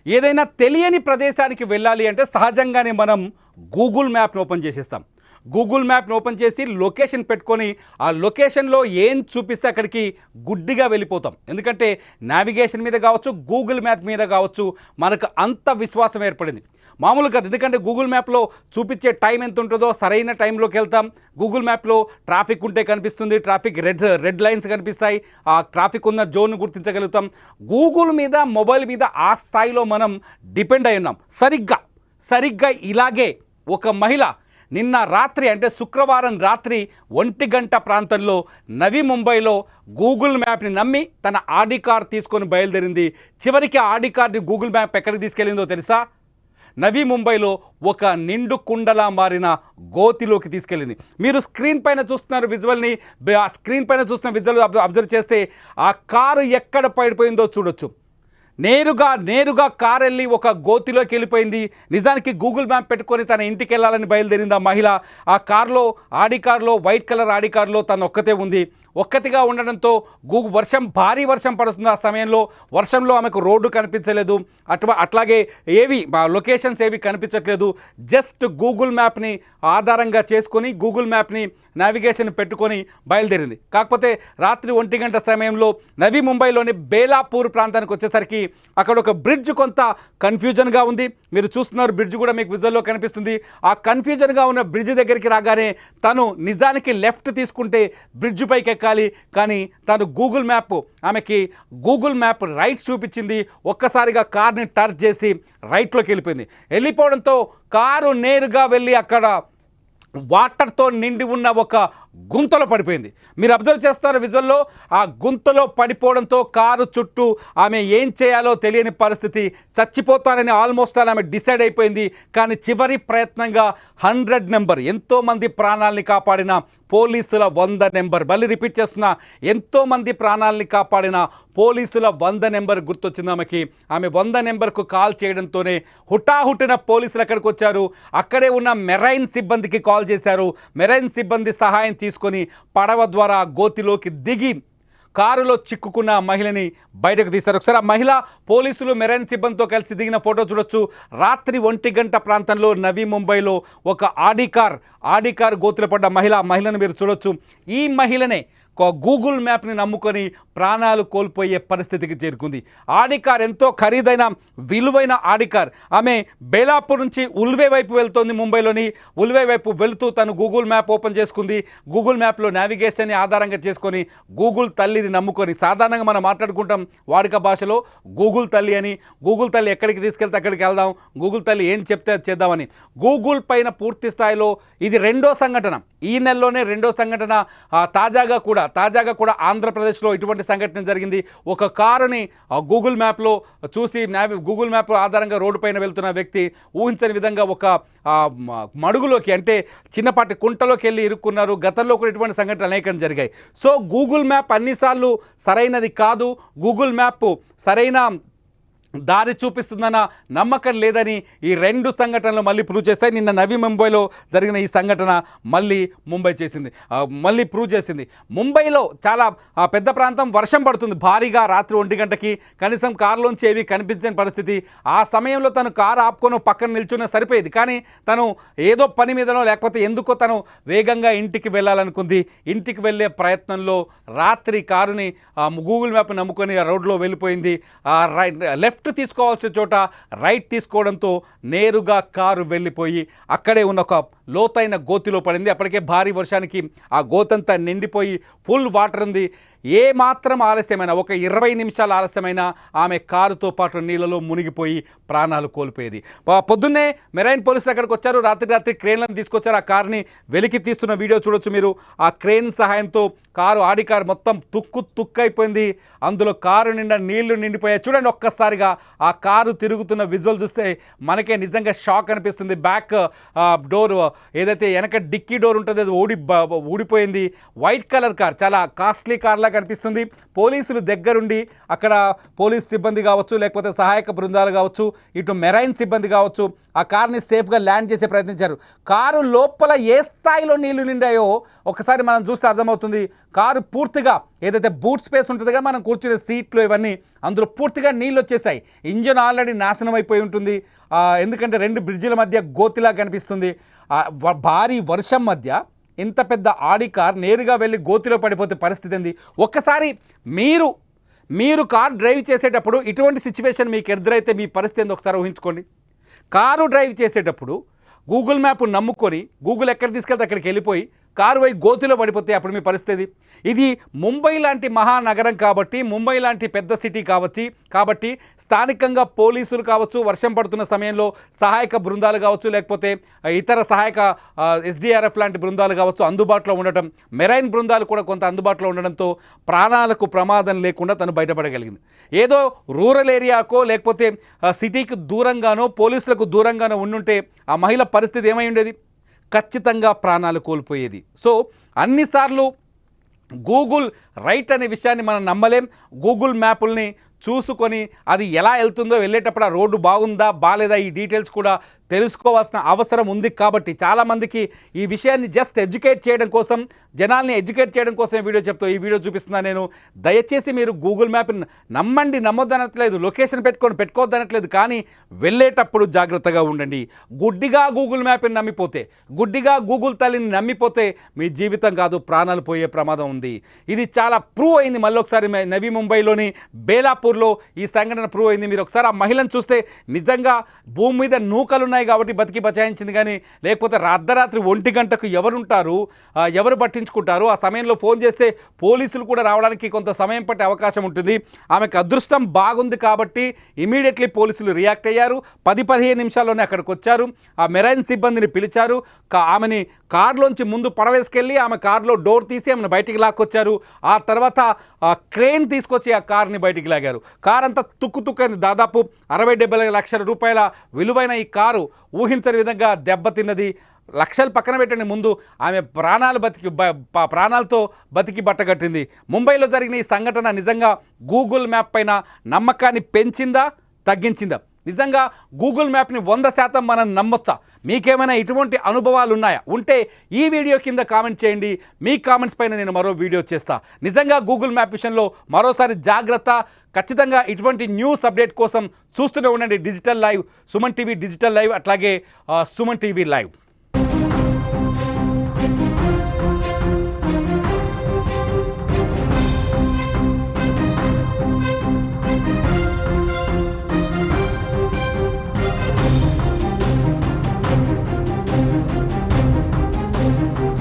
ఏదైనా తెలియని ప్రదేశానికి వెళ్ళాలి అంటే సహజంగానే మనం గూగుల్ మ్యాప్ని ఓపెన్ చేసేస్తాం. గూగుల్ మ్యాప్ని ఓపెన్ చేసి లొకేషన్ పెట్టుకొని ఆ లొకేషన్లో ఏం చూపిస్తే అక్కడికి గుడ్డిగా వెళ్ళిపోతాం. ఎందుకంటే నావిగేషన్ మీద కావచ్చు, గూగుల్ మ్యాప్ మీద కావచ్చు, మనకు అంత విశ్వాసం ఏర్పడింది. మామూలుగా ఎందుకంటే గూగుల్ మ్యాప్లో చూపించే టైం ఎంత ఉంటుందో సరైన టైంలోకి వెళ్తాం. గూగుల్ మ్యాప్లో ట్రాఫిక్ ఉంటే కనిపిస్తుంది, ట్రాఫిక్ రెడ్ లైన్స్ కనిపిస్తాయి, ఆ ట్రాఫిక్ ఉన్న జోన్ను గుర్తించగలుగుతాం. గూగుల్ మీద, మొబైల్ మీద ఆ స్థాయిలో మనం డిపెండ్ అయి ఉన్నాం. సరిగ్గా ఇలాగే ఒక మహిళ నిన్న రాత్రి అంటే శుక్రవారం రాత్రి 1 గంట ప్రాంతంలో నవీ ముంబైలో గూగుల్ మ్యాప్ని నమ్మి తన ఆడి కార్ తీసుకొని బయలుదేరింది. చివరికి ఆడి కార్ని గూగుల్ మ్యాప్ ఎక్కడికి తీసుకెళ్ళిందో తెలుసా? నవీ ముంబైలో ఒక నిండు కుండలా మారిన గోతిలోకి తీసుకెళ్ళింది. మీరు స్క్రీన్ పైన చూస్తున్నారు విజువల్ని, స్క్రీన్ పైన చూస్తున్న విజువల్ అబ్జర్వ్ చేస్తే ఆ కారు ఎక్కడ పడిపోయిందో చూడొచ్చు. నేరుగా కారు వెళ్ళి ఒక గోతిలోకి వెళ్ళిపోయింది. నిజానికి గూగుల్ మ్యాప్ పెట్టుకొని తన ఇంటికి వెళ్ళాలని బయలుదేరింది ఆ మహిళ. ఆ కారులో, ఆడి కారులో, వైట్ కలర్ ఆడి కారులో తను ఒక్కతే ఉంది. ఒక్కతిగా ఉండడంతో భారీ వర్షం పడుతుంది. ఆ సమయంలో వర్షంలో ఆమెకు రోడ్డు కనిపించలేదు, అట్లాగే లొకేషన్స్ ఏవి కనిపించట్లేదు. జస్ట్ గూగుల్ మ్యాప్ని ఆధారంగా చేసుకొని గూగుల్ మ్యాప్ని నావిగేషన్ పెట్టుకొని బయలుదేరింది. కాకపోతే రాత్రి 1 గంట సమయంలో నవీ ముంబైలోని బేలాపూర్ ప్రాంతానికి వచ్చేసరికి అక్కడ ఒక బ్రిడ్జ్ కొంత కన్ఫ్యూజన్గా ఉంది. మీరు చూస్తున్నారు, బ్రిడ్జ్ కూడా మీకు విజువల్లో కనిపిస్తుంది. ఆ కన్ఫ్యూజన్గా ఉన్న బ్రిడ్జ్ దగ్గరికి రాగానే తను నిజానికి లెఫ్ట్ తీసుకుంటే బ్రిడ్జ్ పైకి ఎక్కాలి, కానీ తను ఆమెకి గూగుల్ మ్యాప్ రైట్ చూపించింది. ఒక్కసారిగా కార్ని టర్న్ చేసి రైట్లోకి వెళ్ళిపోవడంతో కారు నేరుగా వెళ్ళి అక్కడ వాటర్తో నిండి ఉన్న ఒక గుంతలో పడిపోయింది. మీరు అబ్జర్వ్ చేస్తారు విజువల్లో, ఆ గుంతలో పడిపోవడంతో కారు చుట్టూ ఆమె ఏం చేయాలో తెలియని పరిస్థితి, చచ్చిపోతానని ఆల్మోస్ట్ ఆమె డిసైడ్ అయిపోయింది. కానీ చివరి ప్రయత్నంగా 100 నెంబర్, ఎంతోమంది ప్రాణాలని కాపాడిన పోలీసుల 100 నెంబర్, మళ్ళీ రిపీట్ చేస్తున్నా, ఎంతోమంది ప్రాణాలని కాపాడిన పోలీసుల 100 నెంబర్ గుర్తొచ్చింది ఆమెకి. ఆమె 100 నెంబర్కు కాల్ చేయడంతోనే హుటాహుటిన పోలీసులు అక్కడికి వచ్చారు. అక్కడే ఉన్న మెరైన్ సిబ్బందికి కాల్ చేశారు. మెరైన్ సిబ్బంది సహాయం తీసుకొని పడవ ద్వారా గోతిలోకి దిగి కారులో చిక్కుకున్న మహిళని బయటకు తీశారు. ఒకసారి ఆ మహిళ పోలీసులు మెరైన్ సిబ్బందితో కలిసి దిగిన ఫోటో చూడొచ్చు. రాత్రి 1 గంట ప్రాంతంలో నవీ ముంబైలో ఒక ఆడి కార్ గోతులో పడ్డ మహిళను మీరు చూడొచ్చు. ఈ మహిళనే గూగుల్ మ్యాప్ని నమ్ముకొని ప్రాణాలు కోల్పోయే పరిస్థితికి చేరుకుంది. ఆడి కార్ ఎంతో ఖరీదైన విలువైన ఆడి కార్. ఆమె బేలాపూర్ నుంచి ఉల్వే వైపు వెళ్తోంది. ముంబైలోని ఉల్వే వైపు వెళుతూ తను గూగుల్ మ్యాప్ ఓపెన్ చేసుకుంది. గూగుల్ మ్యాప్లో నావిగేషన్ని ఆధారంగా చేసుకొని గూగుల్ తల్లిని నమ్ముకొని, సాధారణంగా మనం మాట్లాడుకుంటాం వాడుక భాషలో గూగుల్ తల్లి అని. గూగుల్ తల్లి ఎక్కడికి తీసుకెళ్తే అక్కడికి వెళ్దాం, గూగుల్ తల్లి ఏం చెప్తే అది చేద్దామని. గూగుల్ పైన పూర్తి స్థాయిలో ఇది రెండో సంఘటన, ఈ నెలలోనే రెండో సంఘటన. తాజాగా కూడా ఆంధ్రప్రదేశ్లో ఇటువంటి సంఘటన జరిగింది. ఒక కారుని గూగుల్ మ్యాప్లో చూసి గూగుల్ మ్యాప్ ఆధారంగా రోడ్డు పైన వెళ్తున్న వ్యక్తి ఊహించని విధంగా ఒక మడుగులోకి, అంటే చిన్నపాటి కుంటలోకి వెళ్ళి ఇరుక్కున్నారు. గతంలో కూడా ఇటువంటి సంఘటనలు అనేకం జరిగాయి. సో గూగుల్ మ్యాప్ అన్నిసార్లు సరైనది కాదు, గూగుల్ మ్యాప్ సరైన దారి చూపిస్తుందన్న నమ్మకం లేదని ఈ 2 సంఘటనలు మళ్ళీ ప్రూవ్ చేశాయి. నిన్న నవీ ముంబైలో జరిగిన ఈ సంఘటన మళ్ళీ ప్రూవ్ చేసింది. ముంబైలో చాలా పెద్ద ప్రాంతం, వర్షం పడుతుంది భారీగా. రాత్రి 1 గంటకి కనీసం కారులోంచి ఏవి కనిపించని పరిస్థితి. ఆ సమయంలో తను కారు ఆపుకొని పక్కన నిల్చున్న సరిపోయేది, కానీ తను ఏదో పని మీదనో లేకపోతే ఎందుకో తను వేగంగా ఇంటికి వెళ్ళాలనుకుంది. ఇంటికి వెళ్ళే ప్రయత్నంలో రాత్రి కారుని గూగుల్ మ్యాప్ నమ్ముకొని ఆ రోడ్లో వెళ్ళిపోయింది. లెఫ్ట్ తీసుకోవాల్సిన చోట రైట్ తీసుకోవడంతో నేరుగా కారు వెళ్ళిపోయి అక్కడే ఉన్న ఒక లోతైన గోతిలో పడింది. అప్పటికే భారీ వర్షానికి ఆ గోతంతా నిండిపోయి ఫుల్ వాటర్ ఉంది. ఏ మాత్రం ఆలస్యమైనా, ఒక 20 నిమిషాల ఆలస్యమైనా ఆమె కారుతో పాటు నీళ్ళలో మునిగిపోయి ప్రాణాలు కోల్పోయేది. పొద్దున్నే మెరైన్ పోలీసులు అక్కడికి వచ్చారు. రాత్రి క్రేన్లను తీసుకొచ్చారు. ఆ కారుని వెలికి తీస్తున్న వీడియో చూడొచ్చు మీరు. ఆ క్రేన్ సహాయంతో ఆడి కారు మొత్తం తుక్కైపోయింది. అందులో కారు నిండా నీళ్లు నిండిపోయాయి. చూడండి ఒక్కసారిగా ఆ కారు తిరుగుతున్న విజువల్ చూస్తే మనకే నిజంగా షాక్ అనిపిస్తుంది. బ్యాక్ డోర్, ఏదైతే వెనక డిక్కీ డోర్ ఉంటుందో అది ఊడిపోయింది. వైట్ కలర్ కార్, చాలా కాస్ట్లీ కార్లా కనిపిస్తుంది. పోలీసులు దగ్గరుండి అక్కడ పోలీస్ సిబ్బంది కావచ్చు, లేకపోతే సహాయక బృందాలు కావచ్చు, ఇటు మెరైన్ సిబ్బంది కావచ్చు, ఆ కార్ని సేఫ్గా ల్యాండ్ చేసే ప్రయత్నించారు. కారు లోపల ఏ స్థాయిలో నీళ్లు నిండాయో ఒకసారి మనం చూస్తే అర్థమవుతుంది. కారు పూర్తిగా ఏదైతే బూట్ స్పేస్ ఉంటుందిగా మనం కూర్చునే సీట్లు ఇవన్నీ అందులో పూర్తిగా నీళ్ళు వచ్చేసాయి. ఇంజన్ ఆల్రెడీ నాశనం అయిపోయి ఉంటుంది. ఎందుకంటే 2 బ్రిడ్జిల మధ్య గోతిలా కనిపిస్తుంది. భారీ వర్షం మధ్య ఇంత పెద్ద ఆడి కార్ నేరుగా వెళ్ళి గోతిలో పడిపోతే పరిస్థితి ఏంది? ఒక్కసారి మీరు కార్ డ్రైవ్ చేసేటప్పుడు ఇటువంటి సిచ్యువేషన్ మీకు ఎదురైతే మీ పరిస్థితి ఏందో ఒకసారి ఊహించుకోండి. కారు డ్రైవ్ చేసేటప్పుడు గూగుల్ మ్యాప్ నమ్ముకొని గూగుల్ ఎక్కడ తీసుకెళ్తే అక్కడికి వెళ్ళిపోయి కారు పోయి గోతిలో పడిపోతే అప్పుడు మీ పరిస్థితి. ఇది ముంబై లాంటి మహానగరం కాబట్టి, ముంబై లాంటి పెద్ద సిటీ కాబట్టి స్థానికంగా పోలీసులు కావచ్చు, వర్షం పడుతున్న సమయంలో సహాయక బృందాలు కావచ్చు, లేకపోతే ఇతర సహాయక ఎస్డిఆర్ఎఫ్ లాంటి బృందాలు కావచ్చు అందుబాటులో ఉండటం, మెరైన్ బృందాలు కూడా కొంత అందుబాటులో ఉండడంతో ప్రాణాలకు ప్రమాదం లేకుండా తను బయటపడగలిగింది. ఏదో రూరల్ ఏరియాకో లేకపోతే సిటీకి దూరంగానో పోలీసులకు దూరంగానో ఉండుంటే ఆ మహిళ పరిస్థితి ఏమై ఉండేది? ఖచ్చితంగా ప్రాణాలు కోల్పోయేది. సో అన్నిసార్లు గూగుల్ రైట్ అనే విషయాన్ని మనం నమ్మలేం. గూగుల్ మ్యాపుల్ని చూసుకొని అది ఎలా వెళ్తుందో, వెళ్ళేటప్పుడు ఆ రోడ్డు బాగుందా బాలేదా ఈ డీటెయిల్స్ కూడా తెలుసుకోవాల్సిన అవసరం ఉంది. కాబట్టి చాలామందికి ఈ విషయాన్ని జస్ట్ ఎడ్యుకేట్ చేయడం కోసం, జనాల్ని ఎడ్యుకేట్ చేయడం కోసమే ఈ వీడియో చూపిస్తున్నాను నేను. దయచేసి మీరు గూగుల్ మ్యాప్ని నమ్మండి, నమ్మొద్దనట్లేదు, లొకేషన్ పెట్టుకోవద్దనట్లేదు, కానీ వెళ్ళేటప్పుడు జాగ్రత్తగా ఉండండి. గుడ్డిగా గూగుల్ మ్యాప్ని నమ్మిపోతే, గుడ్డిగా గూగుల్ తల్లిని నమ్మిపోతే మీ జీవితం కాదు ప్రాణాలు పోయే ప్రమాదం ఉంది. ఇది చాలా ప్రూవ్ అయింది. మళ్ళీ ఒకసారి నవీ ముంబైలోని బేలాపూర్లో ఈ సంఘటన ప్రూవ్ అయింది. మీరు ఒకసారి ఆ మహిళను చూస్తే నిజంగా భూమి మీద నూకలున్నాయి కాబట్టి బతికి బచాయించింది, కానీ లేకపోతే అర్ధరాత్రి 1 గంటకు ఎవరుంటారు, ఎవరు పట్టించుకుంటారు? ఆ సమయంలో ఫోన్ చేస్తే పోలీసులు కూడా రావడానికి కొంత సమయం పట్టే అవకాశం ఉంటుంది. ఆమెకు అదృష్టం బాగుంది కాబట్టి ఇమీడియట్లీ పోలీసులు రియాక్ట్ అయ్యారు. 10-15 నిమిషాల్లోనే అక్కడికి వచ్చారు. ఆ మెరైన్ సిబ్బందిని పిలిచారు. ఆమెని కారులోంచి ముందు పడవేసుకెళ్ళి ఆమె కారులో డోర్ తీసి ఆమెను బయటికి లాక్కొచ్చారు. ఆ తర్వాత క్రేన్ తీసుకొచ్చి ఆ కార్ని బయటికి లాగారు. కార్ అంతా తుక్కు దాదాపు 60-70 లక్షల రూపాయల విలువైన ఈ కారు ఊహించని విధంగా దెబ్బతిన్నది. లక్షలు పక్కన పెట్టండి, ముందు ఆమె ప్రాణాలతో బతికి బట్టగట్టింది. ముంబైలో జరిగిన ఈ సంఘటన నిజంగా గూగుల్ మ్యాప్ పైన నమ్మకాన్ని పెంచిందా తగ్గించిందా? నిజంగా గూగుల్ మ్యాప్ని 100% మనం నమ్మొచ్చా? మీకేమైనా ఇటువంటి అనుభవాలు ఉన్నాయా? ఉంటే ఈ వీడియో కింద కామెంట్ చేయండి. మీ కామెంట్స్ పైన నేను మరో వీడియో చేస్తా. నిజంగా గూగుల్ మ్యాప్ విషయంలో మరోసారి జాగ్రత్త. ఖచ్చితంగా ఇటువంటి న్యూస్ అప్డేట్ కోసం చూస్తూనే ఉండండి digital live, Suman TV digital live, అట్లాగే సుమన్ టీవీ లైవ్.